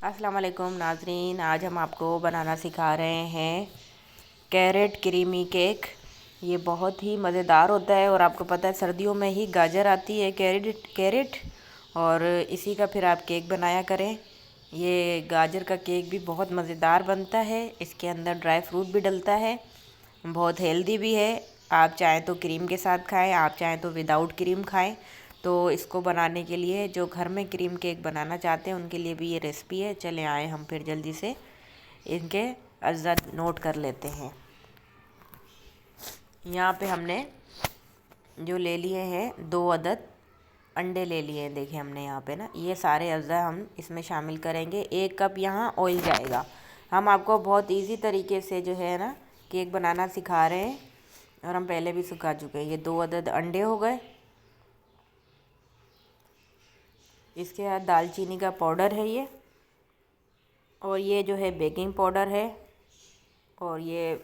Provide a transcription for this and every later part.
अस्सलाम वालेकुम नाजरीन, आज हम आपको बनाना सिखा रहे हैं कैरेट क्रीमी केक। ये बहुत ही मज़ेदार होता है और आपको पता है सर्दियों में ही गाजर आती है कैरेट और इसी का फिर आप केक बनाया करें। ये गाजर का केक भी बहुत मज़ेदार बनता है, इसके अंदर ड्राई फ्रूट भी डलता है, बहुत हेल्दी भी है। आप चाहें तो क्रीम के साथ खाएं, आप चाहें तो विदाउट क्रीम खाएं। तो इसको बनाने के लिए जो घर में क्रीम केक बनाना चाहते हैं उनके लिए भी ये रेसिपी है। चले आए हम फिर जल्दी से इनके अज्जा नोट कर लेते हैं। यहाँ पे हमने जो ले लिए हैं 2 अदद अंडे ले लिए हैं। देखिए हमने यहाँ पे ना ये सारे अज्जा हम इसमें शामिल करेंगे। 1 कप यहाँ ऑयल जाएगा। हम आपको बहुत इजी तरीके से जो है ना केक बनाना सिखा रहे हैं और हम पहले भी सिखा चुके हैं। ये 2 अदद अंडे हो गए। इसके बाद दालचीनी का पाउडर है ये, और ये जो है बेकिंग पाउडर है, और ये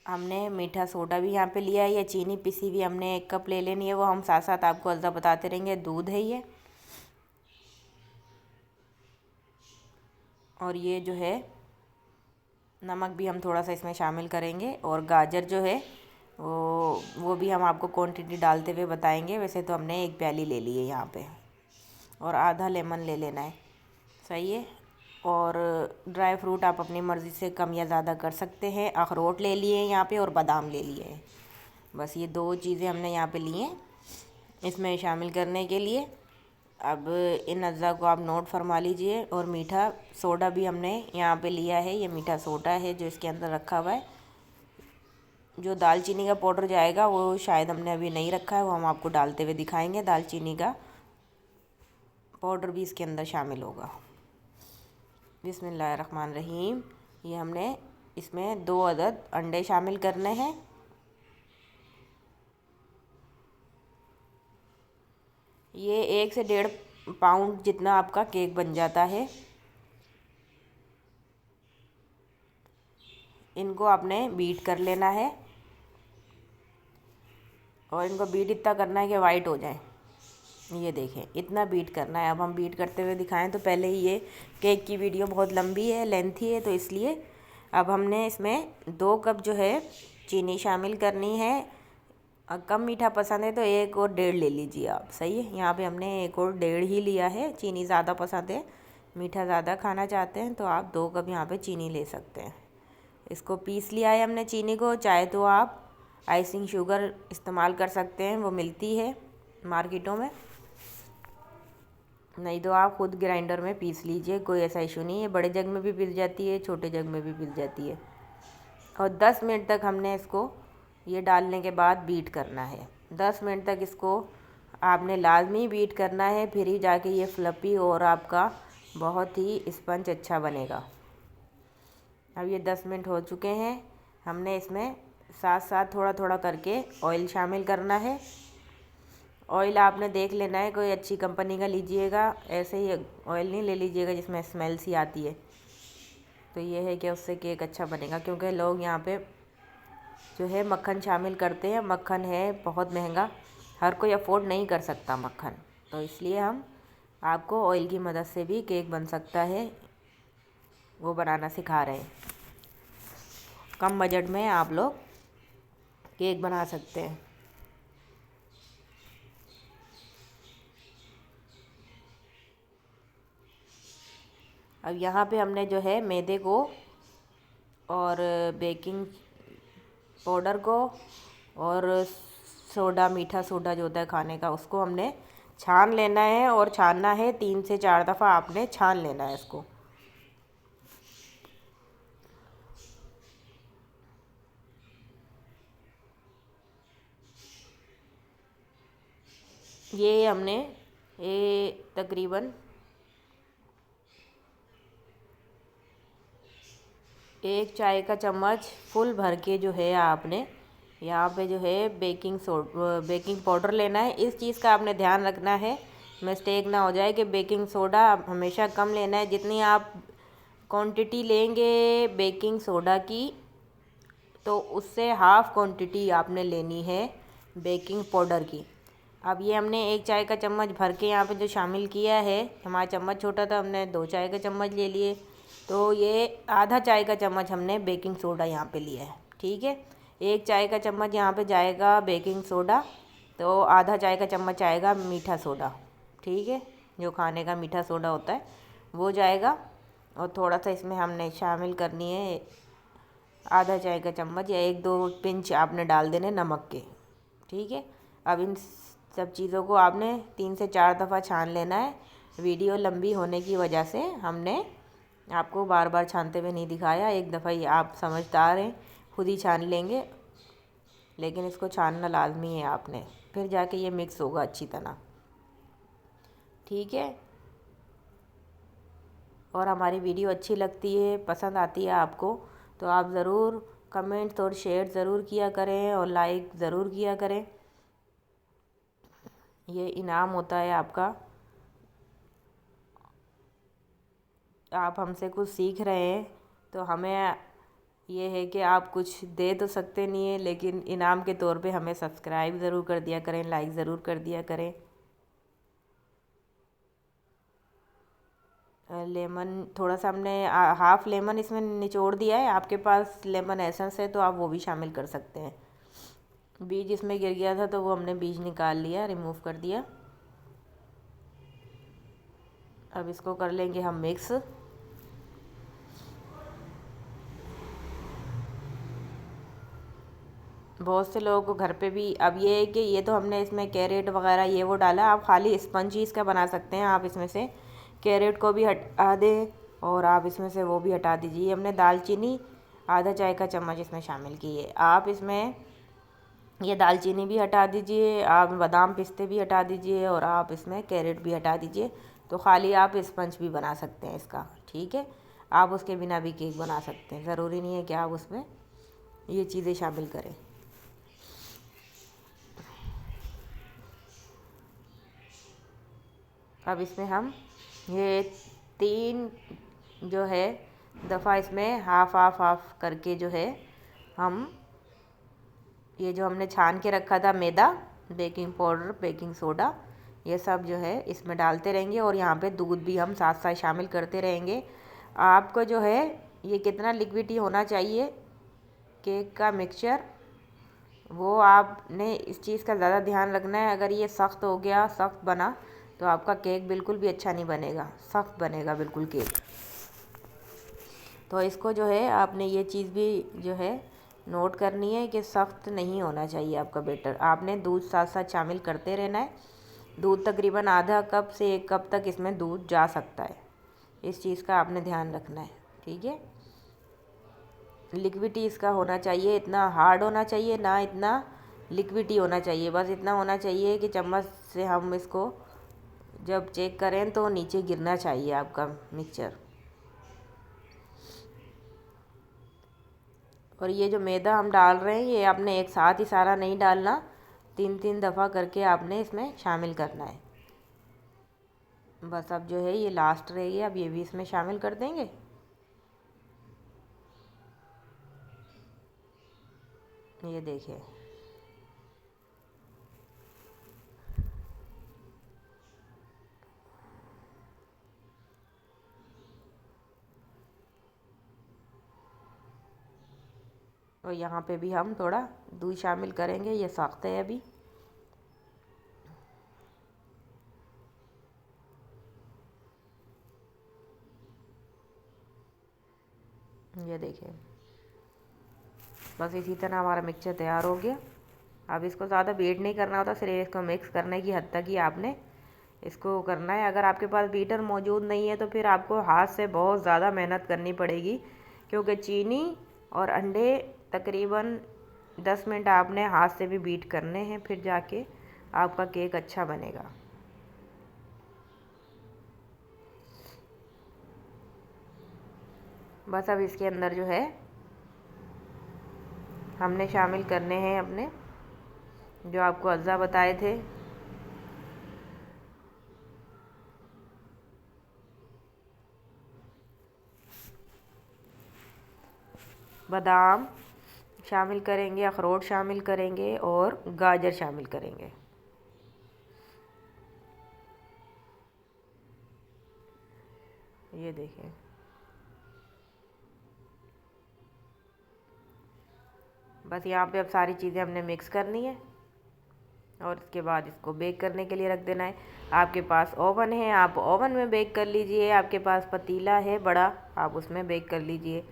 हमने मीठा सोडा भी यहाँ पे लिया है। ये चीनी पिसी हुई हमने 1 कप ले लेनी है, वो हम साथ साथ आपको अज़ा बताते रहेंगे। दूध है ये, और ये जो है नमक भी हम थोड़ा सा इसमें शामिल करेंगे, और गाजर जो है वो भी हम आपको क्वांटिटी डालते हुए बताएंगे। वैसे तो हमने 1 प्याली ले ली है यहाँ पे, और आधा लेमन ले लेना है, सही है। और ड्राई फ्रूट आप अपनी मर्ज़ी से कम या ज़्यादा कर सकते हैं। अखरोट ले लिए हैं यहाँ पे, और बादाम ले लिए हैं। बस ये 2 चीज़ें हमने यहाँ पे लिए हैं इसमें शामिल करने के लिए। अब इन अज्जा को आप नोट फरमा लीजिए। और मीठा सोडा भी हमने यहाँ पे लिया है। ये मीठा सोडा है जो इसके अंदर रखा हुआ है। जो दालचीनी का पाउडर जाएगा वो शायद हमने अभी नहीं रखा है, वो हम आपको डालते हुए दिखाएंगे। दालचीनी का पाउडर भी इसके अंदर शामिल होगा। बिस्मिल्लाहिर्रहमानिर्रहीम। ये हमने इसमें 2 अदद अंडे शामिल करने हैं। ये 1 से 1.5 पाउंड जितना आपका केक बन जाता है। इनको आपने बीट कर लेना है, और इनको बीट इतना करना है कि वाइट हो जाए। ये देखें, इतना बीट करना है। अब हम बीट करते हुए दिखाएं तो पहले ही ये केक की वीडियो बहुत लंबी है, लेंथी है, तो इसलिए अब हमने इसमें 2 कप जो है चीनी शामिल करनी है। कम मीठा पसंद है तो 1 और 1.5 ले लीजिए आप, सही है। यहाँ पे हमने 1 और 1.5 ही लिया है। चीनी ज़्यादा पसंद है, मीठा ज़्यादा खाना चाहते हैं तो आप 2 कप यहाँ पे चीनी ले सकते हैं। इसको पीस लिया है हमने चीनी को। चाहे तो आप आइसिंग शुगर इस्तेमाल कर सकते हैं, वो मिलती है मार्केटों में, नहीं तो आप खुद ग्राइंडर में पीस लीजिए, कोई ऐसा इशू नहीं है। बड़े जग में भी पिस जाती है, छोटे जग में भी पिस जाती है। और 10 मिनट तक हमने इसको ये डालने के बाद बीट करना है। 10 मिनट तक इसको आपने लाजमी बीट करना है, फिर ही जाके ये फ्लपी और आपका बहुत ही स्पंज अच्छा बनेगा। अब ये 10 मिनट हो चुके हैं। हमने इसमें साथ साथ थोड़ा थोड़ा करके ऑयल शामिल करना है। ऑयल आपने देख लेना है, कोई अच्छी कंपनी का लीजिएगा, ऐसे ही ऑयल नहीं ले लीजिएगा जिसमें स्मेल सी आती है। तो ये है कि उससे केक अच्छा बनेगा, क्योंकि लोग यहाँ पे जो है मक्खन शामिल करते हैं। मक्खन है बहुत महंगा, हर कोई अफोर्ड नहीं कर सकता मक्खन, तो इसलिए हम आपको ऑयल की मदद से भी केक बन सकता है वो बनाना सिखा रहे हैं। कम बजट में आप लोग केक बना सकते हैं। अब यहाँ पे हमने जो है मैदे को और बेकिंग पाउडर को और सोडा, मीठा सोडा जो होता है खाने का, उसको हमने छान लेना है। और छानना है 3 से 4 दफ़ा आपने छान लेना है इसको। ये हमने तकरीबन 1 चाय का चम्मच फुल भर के जो है आपने यहाँ पे जो है बेकिंग पाउडर लेना है। इस चीज़ का आपने ध्यान रखना है, मिस्टेक ना हो जाए कि बेकिंग सोडा हमेशा कम लेना है। जितनी आप क्वांटिटी लेंगे बेकिंग सोडा की, तो उससे हाफ़ क्वांटिटी आपने लेनी है बेकिंग पाउडर की। अब ये हमने 1 चाय का चम्मच भर के यहाँ पे जो शामिल किया है, हमारा चम्मच छोटा था, हमने 2 चाय का चम्मच ले लिए, तो ये आधा चाय का चम्मच हमने बेकिंग सोडा यहाँ पे लिया है। ठीक है, 1 चाय का चम्मच यहाँ पे जाएगा बेकिंग सोडा, तो आधा चाय का चम्मच आएगा मीठा सोडा। ठीक है, जो खाने का मीठा सोडा होता है वो जाएगा, और थोड़ा सा इसमें हमने शामिल करनी है आधा चाय का चम्मच या 1-2 पिंच आपने डाल देने नमक के। ठीक है, अब इन सब चीज़ों को आपने 3 से 4 दफ़ा छान लेना है। वीडियो लंबी होने की वजह से हमने आपको बार बार छानते हुए नहीं दिखाया, एक दफ़ा ही आप समझदार हैं, खुद ही छान लेंगे, लेकिन इसको छानना लाजमी है आपने, फिर जाके ये मिक्स होगा अच्छी तरह। ठीक है, और हमारी वीडियो अच्छी लगती है, पसंद आती है आपको, तो आप ज़रूर कमेंट्स और शेयर ज़रूर किया करें और लाइक ज़रूर किया करें। ये इनाम होता है आपका, आप हमसे कुछ सीख रहे हैं, तो हमें ये है कि आप कुछ दे तो सकते नहीं है, लेकिन इनाम के तौर पे हमें सब्सक्राइब ज़रूर कर दिया करें, लाइक ज़रूर कर दिया करें। लेमन थोड़ा सा हमने हाफ़ लेमन इसमें निचोड़ दिया है, आपके पास लेमन एसेंस है तो आप वो भी शामिल कर सकते हैं। बीज इसमें गिर गया था तो वो हमने बीज निकाल लिया, रिमूव कर दिया। अब इसको कर लेंगे हम मिक्स। बहुत से लोगों को घर पे भी, अब ये है कि ये तो हमने इसमें कैरेट वगैरह ये वो डाला, आप खाली स्पंज इसका बना सकते हैं। आप इसमें से कैरेट को भी हटा दें और आप इसमें से वो भी हटा दीजिए। हमने दालचीनी आधा चाय का चम्मच इसमें शामिल की है, आप इसमें ये दालचीनी भी हटा दीजिए, आप बादाम पिस्ते भी हटा दीजिए, और आप इसमें कैरेट भी हटा दीजिए, तो खाली आप स्पंज भी बना सकते हैं इसका। ठीक है, आप उसके बिना भी केक बना सकते हैं, ज़रूरी नहीं है कि आप उसमें ये चीज़ें शामिल करें। अब इसमें हम ये 3 जो है दफ़ा इसमें हाफ़ हाफ़ हाफ़ करके जो है हम ये जो हमने छान के रखा था मैदा, बेकिंग पाउडर, बेकिंग सोडा, ये सब जो है इसमें डालते रहेंगे, और यहाँ पे दूध भी हम साथ साथ शामिल करते रहेंगे। आपको जो है ये कितना लिक्विडी होना चाहिए केक का मिक्सचर, वो आपने इस चीज़ का ज़्यादा ध्यान रखना है। अगर ये सख्त हो गया, सख्त बना, तो आपका केक बिल्कुल भी अच्छा नहीं बनेगा, सख्त बनेगा बिल्कुल केक। तो इसको जो है आपने ये चीज़ भी जो है नोट करनी है कि सख्त नहीं होना चाहिए आपका बैटर। आपने दूध साथ साथ शामिल करते रहना है। दूध तकरीबन आधा कप से 1 कप तक इसमें दूध जा सकता है, इस चीज़ का आपने ध्यान रखना है। ठीक है, लिक्विडी इसका होना चाहिए, इतना हार्ड होना चाहिए ना, इतना लिक्विडी होना चाहिए, बस इतना होना चाहिए कि चम्मच से हम इसको जब चेक करें तो नीचे गिरना चाहिए आपका मिक्सचर। और ये जो मैदा हम डाल रहे हैं, ये आपने एक साथ ही सारा नहीं डालना, 3-3 दफ़ा करके आपने इसमें शामिल करना है। बस अब जो है ये लास्ट रहेगी, अब ये भी इसमें शामिल कर देंगे। ये देखिए, और यहाँ पे भी हम थोड़ा दूध शामिल करेंगे, ये सख्त है अभी। ये देखिए, बस इसी तरह हमारा मिक्सचर तैयार हो गया। अब इसको ज़्यादा बीट नहीं करना होता, सिर्फ इसको मिक्स करने की हद तक ही आपने इसको करना है। अगर आपके पास बीटर मौजूद नहीं है तो फिर आपको हाथ से बहुत ज़्यादा मेहनत करनी पड़ेगी, क्योंकि चीनी और अंडे तकरीबन 10 मिनट आपने हाथ से भी बीट करने हैं, फिर जाके आपका केक अच्छा बनेगा। बस अब इसके अंदर जो है हमने शामिल करने हैं अपने जो आपको अज्जा बताए थे, बादाम शामिल करेंगे, अखरोट शामिल करेंगे और गाजर शामिल करेंगे। ये देखें, बस यहाँ पे अब सारी चीज़ें हमने मिक्स करनी है और इसके बाद इसको बेक करने के लिए रख देना है। आपके पास ओवन है, आप ओवन में बेक कर लीजिए, आपके पास पतीला है बड़ा, आप उसमें बेक कर लीजिए।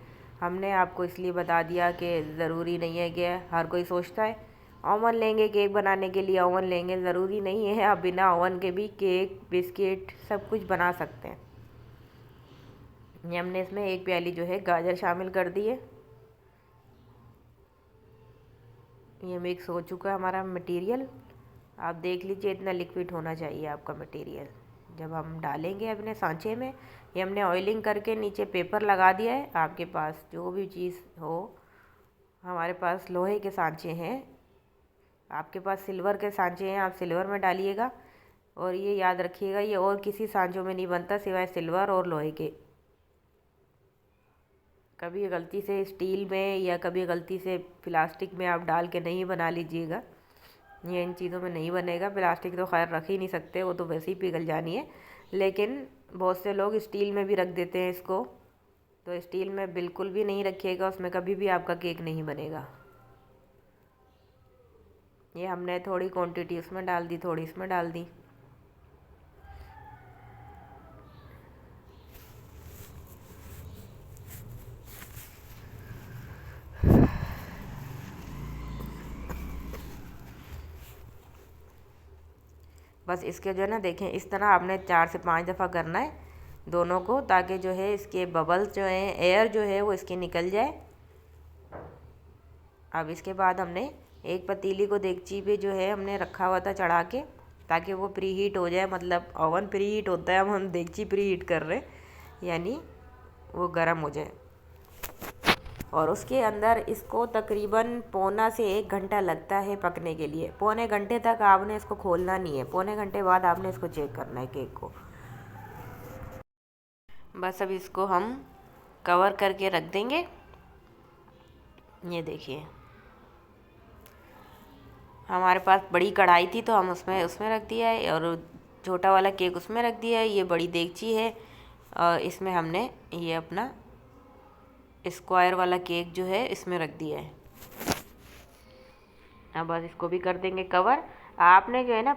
हमने आपको इसलिए बता दिया कि ज़रूरी नहीं है कि हर कोई सोचता है ओवन लेंगे केक बनाने के लिए, ओवन लेंगे, ज़रूरी नहीं है। आप बिना ओवन के भी केक, बिस्किट सब कुछ बना सकते हैं। ये हमने इसमें 1 प्याली जो है गाजर शामिल कर दी है। ये मिक्स हो चुका है हमारा मटेरियल। आप देख लीजिए, इतना लिक्विड होना चाहिए आपका मटेरियल। जब हम डालेंगे अपने सांचे में, ये हमने ऑयलिंग करके नीचे पेपर लगा दिया है। आपके पास जो भी चीज़ हो, हमारे पास लोहे के सांचे हैं, आपके पास सिल्वर के सांचे हैं, आप सिल्वर में डालिएगा। और ये याद रखिएगा, ये और किसी सांचों में नहीं बनता सिवाय सिल्वर और लोहे के। कभी गलती से स्टील में या कभी गलती से प्लास्टिक में आप डाल के नहीं बना लीजिएगा, ये इन चीज़ों में नहीं बनेगा। प्लास्टिक तो खैर रख ही नहीं सकते, वो तो वैसे ही पिघल जानी है। लेकिन बहुत से लोग स्टील में भी रख देते हैं इसको, तो स्टील में बिल्कुल भी नहीं रखिएगा, उसमें कभी भी आपका केक नहीं बनेगा। ये हमने थोड़ी क्वांटिटी उसमें डाल दी, थोड़ी इसमें डाल दी। बस इसके जो है ना, देखें इस तरह आपने 4 से 5 दफ़ा करना है दोनों को, ताकि जो है इसके बबल्स जो हैं, एयर जो है वो इसके निकल जाए। अब इसके बाद हमने एक पतीली को देगची पे जो है हमने रखा हुआ था चढ़ा के, ताकि वो प्री हीट हो जाए। मतलब ओवन प्री हीट होता है, अब हम देगची प्री हीट कर रहे हैं, यानी वो गर्म हो जाए। और उसके अंदर इसको तकरीबन पौना से 1 घंटा लगता है पकने के लिए। पौने घंटे तक आपने इसको खोलना नहीं है, पौने घंटे बाद आपने इसको चेक करना है केक को। बस अब इसको हम कवर करके रख देंगे। ये देखिए, हमारे पास बड़ी कढ़ाई थी तो हम उसमें उसमें रख दिया है, और छोटा वाला केक उसमें रख दिया है। ये बड़ी देगची है, और इसमें हमने ये अपना स्क्वायर वाला केक जो है इसमें रख दिया है। अब बस इसको भी कर देंगे कवर। आपने जो है ना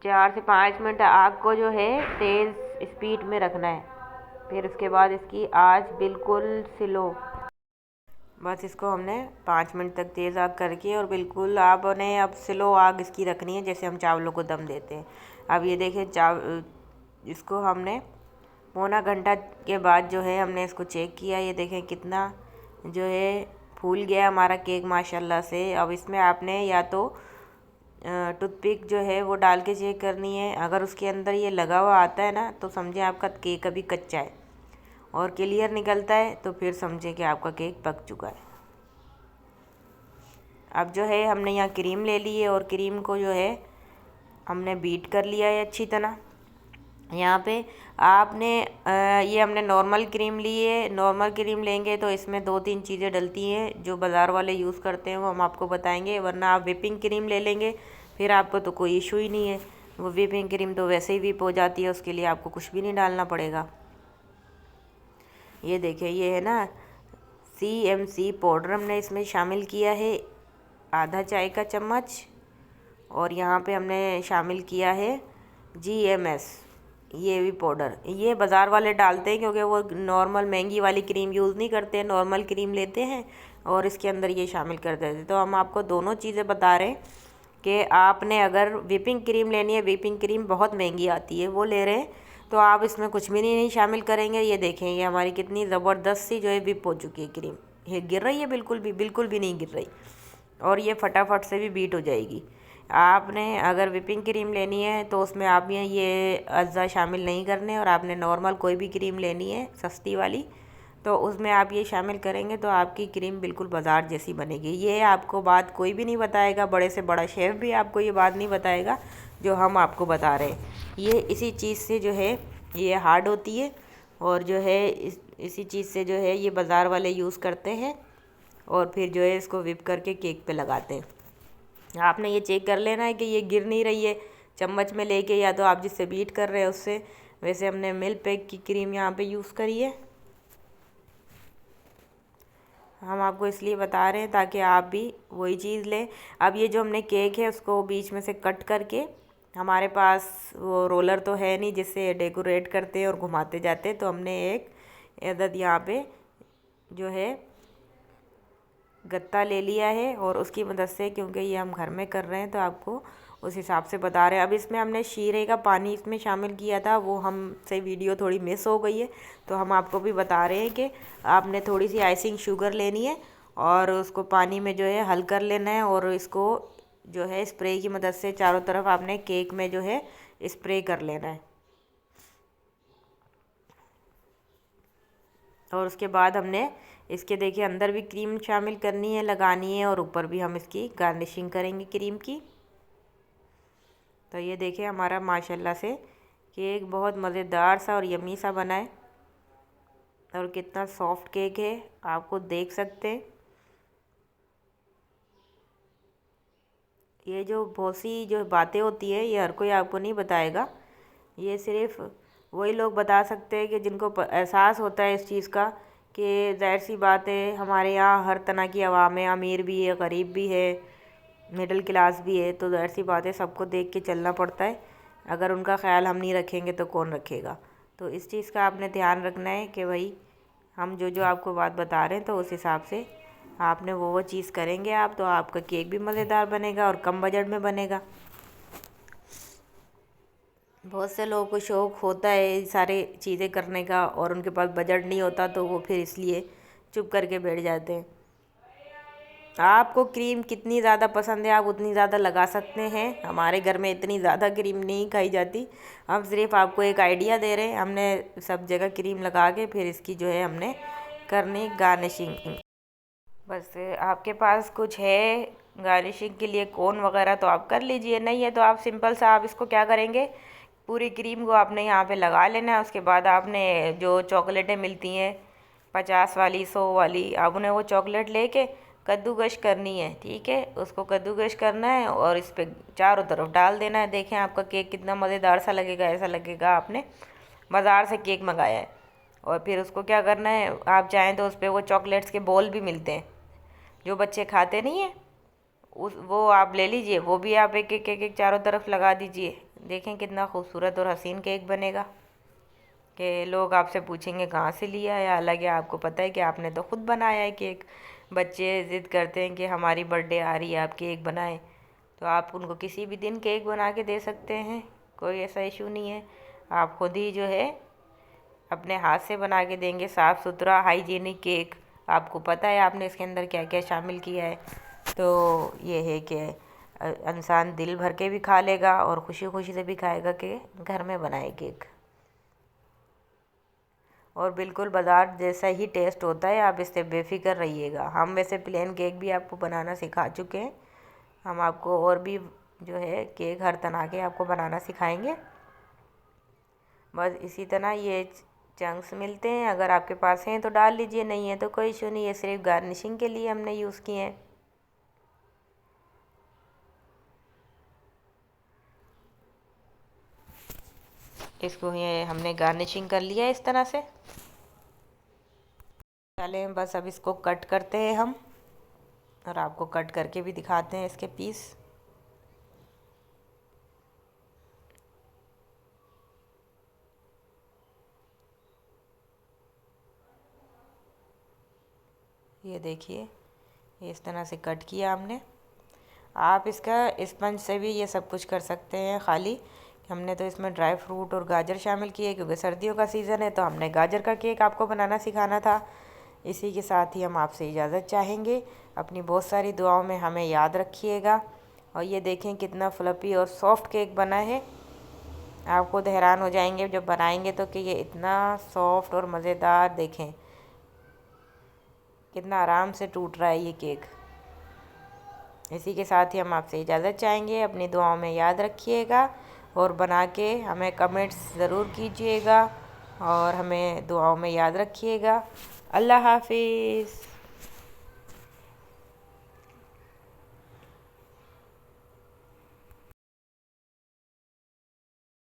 4 से 5 मिनट आग को जो है तेज़ स्पीड में रखना है, फिर उसके बाद इसकी आँच बिल्कुल स्लो। बस इसको हमने 5 मिनट तक तेज़ आग करके, और बिल्कुल आपने अब स्लो आग इसकी रखनी है, जैसे हम चावलों को दम देते हैं। अब ये देखें, इसको हमने पौना घंटा के बाद जो है हमने इसको चेक किया। ये देखें कितना जो है फूल गया हमारा केक माशाल्लाह से। अब इसमें आपने या तो टूथपिक जो है वो डाल के चेक करनी है। अगर उसके अंदर ये लगा हुआ आता है ना, तो समझें आपका केक अभी कच्चा है, और क्लियर निकलता है तो फिर समझें कि आपका केक पक चुका है। अब जो है हमने यहाँ क्रीम ले ली है, और क्रीम को जो है हमने बीट कर लिया है अच्छी तरह। यहाँ पे आपने ये हमने नॉर्मल क्रीम ली है। नॉर्मल क्रीम लेंगे तो इसमें 2-3 चीज़ें डलती हैं जो बाज़ार वाले यूज़ करते हैं, वो हम आपको बताएंगे। वरना आप व्हिपिंग क्रीम ले लेंगे, फिर आपको तो कोई इशू ही नहीं है। वो व्हिपिंग क्रीम तो वैसे ही व्हिप हो जाती है, उसके लिए आपको कुछ भी नहीं डालना पड़ेगा। ये देखिए, ये है ना CMC पाउडर हमने इसमें शामिल किया है, आधा चाय का चम्मच। और यहाँ पे हमने शामिल किया है GMS, ये भी पाउडर। ये बाज़ार वाले डालते हैं क्योंकि वो नॉर्मल महंगी वाली क्रीम यूज़ नहीं करते हैं, नॉर्मल क्रीम लेते हैं और इसके अंदर ये शामिल कर देते हैं। तो हम आपको दोनों चीज़ें बता रहे हैं कि आपने अगर व्हिपिंग क्रीम लेनी है, व्हिपिंग क्रीम बहुत महंगी आती है, वो ले रहे हैं, तो आप इसमें कुछ भी नहीं शामिल करेंगे। ये देखें, ये हमारी कितनी ज़बरदस्त सी जो है व्हिप हो चुकी है क्रीम। ये गिर रही है? बिल्कुल भी नहीं गिर रही, और ये फटाफट से भी बीट हो जाएगी। आपने अगर व्हिपिंग क्रीम लेनी है तो उसमें आप ये अज्जा शामिल नहीं करने, और आपने नॉर्मल कोई भी क्रीम लेनी है सस्ती वाली, तो उसमें आप ये शामिल करेंगे तो आपकी क्रीम बिल्कुल बाज़ार जैसी बनेगी। ये आपको बात कोई भी नहीं बताएगा, बड़े से बड़ा शेफ़ भी आपको ये बात नहीं बताएगा जो हम आपको बता रहे हैं। ये इसी चीज़ से जो है ये हार्ड होती है, और जो है इसी चीज़ से जो है ये बाज़ार वाले यूज़ करते हैं, और फिर जो है इसको व्हिप करके केक पे लगाते हैं। आपने ये चेक कर लेना है कि ये गिर नहीं रही है चम्मच में लेके, या तो आप जिससे बीट कर रहे हैं उससे। वैसे हमने मिल्क पैक की क्रीम यहाँ पे यूज़ करी है। हम आपको इसलिए बता रहे हैं ताकि आप भी वही चीज़ लें। अब ये जो हमने केक है उसको बीच में से कट करके, हमारे पास वो रोलर तो है नहीं जिससे डेकोरेट करते और घुमाते जाते, तो हमने एक अदद यहाँ पे जो है गत्ता ले लिया है और उसकी मदद से, क्योंकि ये हम घर में कर रहे हैं तो आपको उस हिसाब से बता रहे हैं। अब इसमें हमने शीरे का पानी इसमें शामिल किया था, वो हमसे वीडियो थोड़ी मिस हो गई है, तो हम आपको भी बता रहे हैं कि आपने थोड़ी सी आइसिंग शुगर लेनी है और उसको पानी में जो है हल कर लेना है और इसको जो है स्प्रे की मदद से चारों तरफ आपने केक में जो है स्प्रे कर लेना है। और उसके बाद हमने इसके देखिए अंदर भी क्रीम शामिल करनी है, लगानी है, और ऊपर भी हम इसकी गार्निशिंग करेंगे क्रीम की। तो ये देखिए हमारा माशाल्लाह से केक बहुत मज़ेदार सा और यमी सा बना है और कितना सॉफ्ट केक है, आपको देख सकते हैं। ये जो बहुत सी जो बातें होती है ये हर कोई आपको नहीं बताएगा, ये सिर्फ वही लोग बता सकते हैं कि जिनको एहसास होता है इस चीज़ का कि ज़ाहिर सी बात है हमारे यहाँ हर तरह की आवाम है, अमीर भी है, गरीब भी है, मिडिल क्लास भी है, तो ज़ाहिर सी बात है सबको देख के चलना पड़ता है। अगर उनका ख्याल हम नहीं रखेंगे तो कौन रखेगा। तो इस चीज़ का आपने ध्यान रखना है कि भाई हम जो जो आपको बात बता रहे हैं तो उस हिसाब से आपने वो चीज़ करेंगे आप, तो आपका केक भी मज़ेदार बनेगा और कम बजट में बनेगा। बहुत से लोगों को शौक़ होता है सारे चीज़ें करने का और उनके पास बजट नहीं होता, तो वो फिर इसलिए चुप करके बैठ जाते हैं। आपको क्रीम कितनी ज़्यादा पसंद है आप उतनी ज़्यादा लगा सकते हैं। हमारे घर में इतनी ज़्यादा क्रीम नहीं खाई जाती, हम सिर्फ आपको एक आइडिया दे रहे हैं। हमने सब जगह क्रीम लगा के फिर इसकी जो है हमने करनी गार्निशिंग। बस आपके पास कुछ है गार्निशिंग के लिए कोन वगैरह तो आप कर लीजिए, नहीं है तो आप सिंपल सा आप इसको क्या करेंगे, पूरी क्रीम को आपने यहाँ पे लगा लेना है। उसके बाद आपने जो चॉकलेटें मिलती हैं 50 वाली 100 वाली, आप उन्हें वो चॉकलेट लेके कद्दूकश करनी है, ठीक है, उसको कद्दूकश करना है और इस पे चारों तरफ डाल देना है। देखें आपका केक कितना मज़ेदार सा लगेगा, ऐसा लगेगा आपने बाज़ार से केक मंगाया है। और फिर उसको क्या करना है, आप चाहें तो उस पर वो चॉकलेट्स के बॉल भी मिलते हैं जो बच्चे खाते नहीं हैं, वो आप ले लीजिए, वो भी आप एक एक एक एक चारों तरफ लगा दीजिए। देखें कितना खूबसूरत और हसीन केक बनेगा कि लोग आपसे पूछेंगे कहाँ से लिया है। हालांकि आपको पता है कि आपने तो ख़ुद बनाया है केक। बच्चे ज़िद करते हैं कि हमारी बर्थडे आ रही है आप केक बनाएं, तो आप उनको किसी भी दिन केक बना के दे सकते हैं, कोई ऐसा इशू नहीं है। आप खुद ही जो है अपने हाथ से बना के देंगे, साफ़ सुथरा हाइजीनिक केक। आपको पता है आपने इसके अंदर क्या क्या शामिल किया है, तो ये है कि इंसान दिल भर के भी खा लेगा और खुशी खुशी से भी खाएगा कि घर में बनाए केक, और बिल्कुल बाज़ार जैसा ही टेस्ट होता है। आप इससे बेफिक्र रहिएगा। हम वैसे प्लेन केक भी आपको बनाना सिखा चुके हैं, हम आपको और भी जो है केक हर तरह के आपको बनाना सिखाएंगे। बस इसी तरह ये चंक्स मिलते हैं, अगर आपके पास हैं तो डाल लीजिए, नहीं है तो कोई इशू नहीं है, सिर्फ गार्निशिंग के लिए हमने यूज़ किए हैं। इसको ये हमने गार्निशिंग कर लिया है इस तरह से। चलें बस अब इसको कट करते हैं हम, और आपको कट करके भी दिखाते हैं इसके पीस। ये देखिए इस तरह से कट किया हमने। आप इसका स्पंज से भी ये सब कुछ कर सकते हैं, खाली हमने तो इसमें ड्राई फ्रूट और गाजर शामिल किए क्योंकि सर्दियों का सीज़न है, तो हमने गाजर का केक आपको बनाना सिखाना था। इसी के साथ ही हम आपसे इजाज़त चाहेंगे। अपनी बहुत सारी दुआओं में हमें याद रखिएगा। और ये देखें कितना फ्लफ़ी और सॉफ्ट केक बना है, आप खुद हैरान हो जाएंगे जब बनाएंगे तो कि ये इतना सॉफ्ट और मज़ेदार। देखें कितना आराम से टूट रहा है ये केक। इसी के साथ ही हम आपसे इजाज़त चाहेंगे। अपनी दुआओं में याद रखिएगा और बना के हमें कमेंट्स ज़रूर कीजिएगा और हमें दुआओं में याद रखिएगा। अल्लाह हाफिज़।